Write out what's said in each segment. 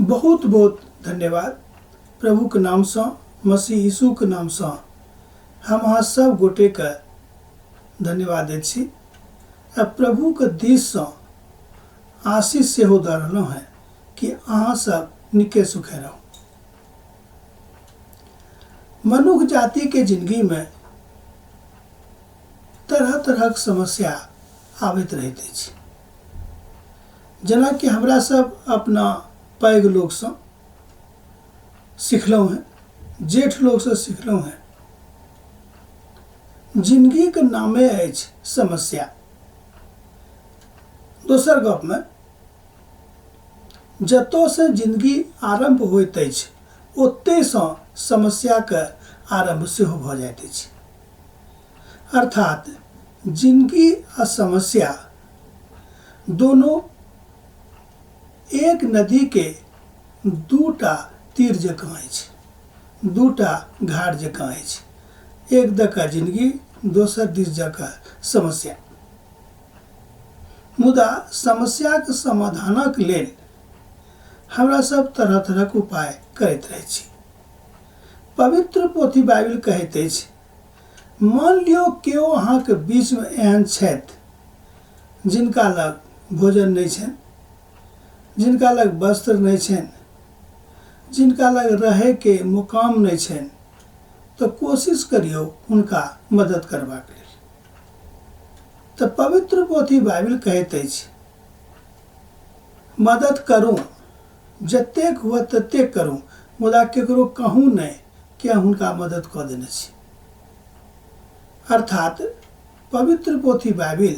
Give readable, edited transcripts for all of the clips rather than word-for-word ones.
बहुत बहुत धन्यवाद। प्रभु के नाम से, मसीह यीशु के नाम से हम अहाँ सब गोटे के धन्यवाद दै छी। प्रभु के दिस से आशीष से हो दऽ रहलहुँ हैं कि अहाँ सब निके सुखे रहू। मनुष्य जाति के जिंदगी में तरह तरह के समस्या आबैत रहैत अछि। जेना कि हमरा सब अपना पैघ लोग से सिखलहुँ हैं, जेठ लोग से सिखलहुँ हैं, जिंदगी के नामे अछि समस्या। दोसर गप में जतऽ से जिंदगी आरंभ होइत अछि ओतै से समस्या के आरंभ सेहो भऽ जाइत अछि। अर्थात जिंदगी आ समस्या दोनों एक नदी के दूटा तीर जकाँ अछि, दूटा घाट जकाँ अछि। एक दका जिंदगी, दोसर दिस जका समस्या। मुदा समस्या के समाधानक लेल हमरा सब तरह तरहक उपाय करैत रहै छी। पवित्र पोथी बाइबल कहैत अछि, मान लियो केओ अहाँके बीच में एहन छथि जिनका लग भोजन नहीं छनि, जिनका लग वस्त्र नहीं छनि, जिनका लग रहे के मुकाम नहीं छनि, तो कोशिश करियो हुनका मदद करबाक लेल। तो पवित्र पोथी बाइबल कहैत अछि, मदद करूँ, जतेक हुआ ततेक करूँ, मुदा केकरो कहूँ नहीं कि हुनका मदद कऽ देने छी। अर्थात पवित्र पोथी बाइबल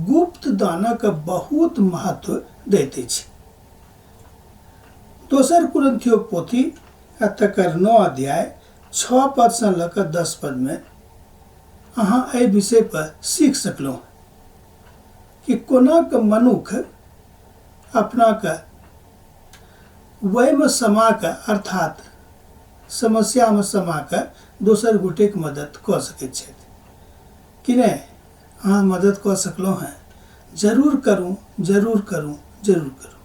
गुप्त दानक बहुत महत्व दैत अछि। दोसर कुरिन्थियो पोथी तकर 9 अध्याय 6 पद से लऽ कऽ 10 पद में अहाँ एहि विषय पर सीख सकलहुँ कि कोना के मनुख अपना के वही में समा के, अर्थात समस्या में समा के दोसर गोटे के मदद कऽ सकैत छथि कि नहीं। अहाँ मदद कऽ सकलहुँ हैं, जरूर करूँ, जरूर करूँ, जरूर करूँ,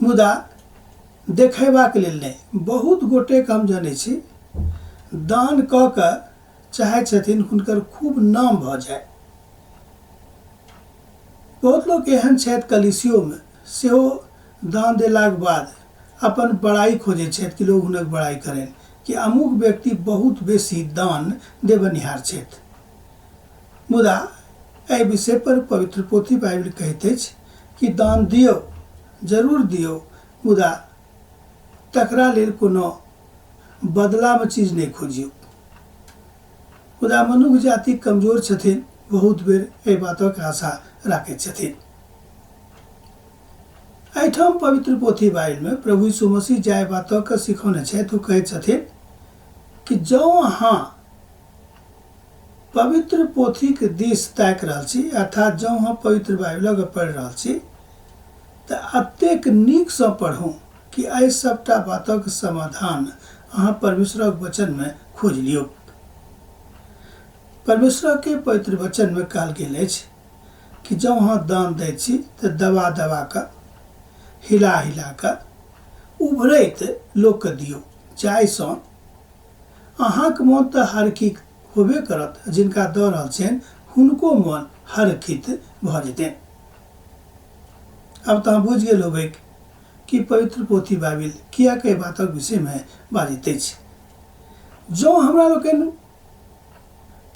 मुदा देखैबाक लेल नहीं। बहुत गोटे के हम जानै छी दान कऽ के चाहै छथिन हुनकर खूब नाम भऽ जाय। बहुत लोग एहन छथि कलीसियो में सेहो दान देलाक बाद अपन बड़ाई खोजै छथि कि लोग हुनक बड़ाई करें कि अमुक व्यक्ति बहुत बेसी दान देबनिहार छथि। मुदा एहि विषय पर पवित्र पोथी बाइबल कहैत अछि कि दान दियौ, जरूर दियौ, मुदा तकरा लेल कोनो बदला में चीज नहीं खोजियौ। मुदा मनुष्य जाति कमजोर छथिन, बहुत बेर एहि बातक आशा राखैत छथिन। एहिठाम पवित्र पोथी बाइबल में प्रभु यीशु मसीह जाय बातक सिखौने छथि। ओ कहैत छथिन कि जँ अहाँ पवित्र पोथी के दिस ताकि रहल छी, अर्थात जँ अहाँ पवित्र बाइबल के पढ़ि रहल छी, तऽ अतेक नीक से पढ़ू कि एहि सबटा बातक समाधान अहाँ परमेश्वरक वचन में खोज लियौ। परमेश्वर के पवित्र वचन में कहल गेल अछि कि जँ अहाँ दान दै छी तऽ दबा दबा कऽ, हिला हिला कऽ, उभरैत लोक के दियौ, जाहिसँ अहाँके मोन तऽ हरखित होबे करत, जिनका दऽ रहल छनि हुनको मन हरखित भऽ जेतनि। अब तऽ अहाँ बुझि गेल होबै कि पवित्र पोथी बाइबल किया के बातक विषय में बाजैत अछि। जँ हमरा लोकनि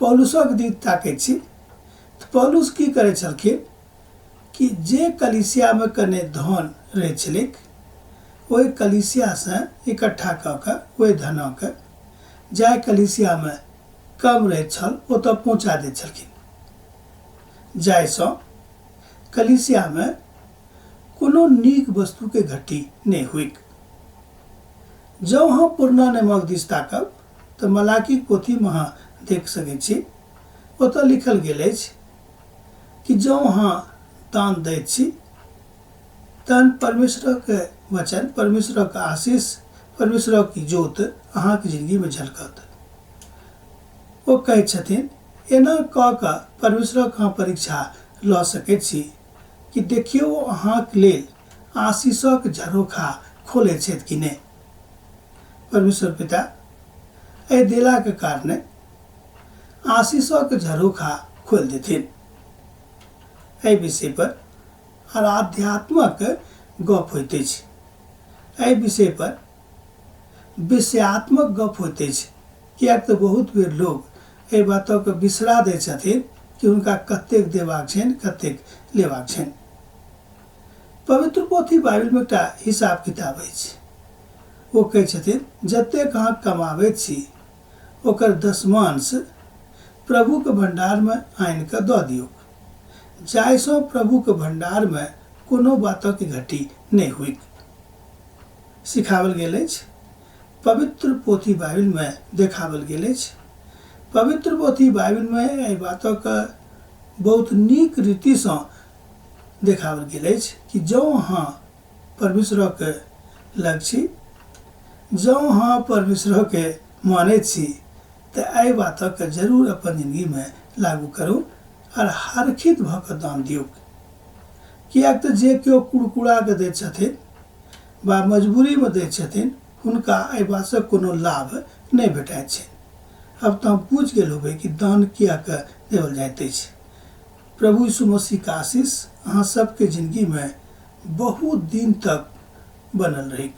पौलुसक दिस ताकैत छी तऽ पौलुस की करै छलखिन कि जे कलीसिया में कने धन रहै छलै ओहि कलीसिया से इकट्ठा कऽ कऽ ओहि धनक जाहि कलीसिया में कम रहैत छल ओतऽ पहुँचा दैत छलखिन, जाहिसँ कलीसिया में कोनो नीक वस्तु के घटी नहीं हुई। जँ अहाँ पुरना नियमक दिस ताकब तऽ मलाकी पोथी में अहाँ देख सकैत छी, ओतऽ लिखल गेल अछि कि जँ अहाँ दान दैत छी तहन परमेश्वरक वचन, परमेश्वरक आशीष, परमेश्वरक इज्जत अहाँके जिंदगी में झलकत। ओ कहैत छथिन एना कऽ कऽ परमेश्वरक अहाँ परीक्षा लऽ सकैत छी कि देखियौ अहाँके लेल आशीषक झरोखा खोले छथि कि नहि। परमेश्वर पिता एहि देला के कारणे आशीषों के झरोखा खोल देथिन। एहि विषय पर आध्यात्मक गप होइत अछि। एहि विषय पर विषयात्मक गप होइत अछि, किएक तऽ बहुत बेर लोग एहि बातों के बिसरा दै छथिन कि हुनका कतेक देबाक छनि, कतेक लेबाक छनि। पवित्र पोथी बाइबलमे एकटा हिसाब किताब अछि। ओ कहै छथिन, जतेक अहाँ कमाबैत छी ओकर दशमांश प्रभुके भंडारमे आनि कऽ दऽ दियौ, जाहिसँ प्रभुके भंडारमे कोनो बातक घटी नहि होइक। सिखावल गेल अछि, पवित्र पोथी बाइबलमे देखावल गेल अछि। पवित्र पोथी बाइबलमे एहि बातक बहुत नीक रीतिसँ देखावल गेल अछि कि जँ अहाँ परमेश्वरके लग छी, जँ अहाँ परमेश्वरके मानैत छी, तऽ एहि बातक जरूर अपन जिंदगीमे लागू करू और हरखित भऽ कऽ दान दियौ। किएक तऽ जे केओ कुड़कुड़ा कऽ दैत छथिन वा मजबूरीमे दैत छथिन, हुनका एहि बातसँ कोनो लाभ नहि भेटैत छै। अब तऽ हम पूछ गेल होबै कि दान किया कऽ देवल जाइत अछि। प्रभु यीशु मसीह का आशीष अहाँ सबके जिंदगी में बहुत दिन तक बनल रही।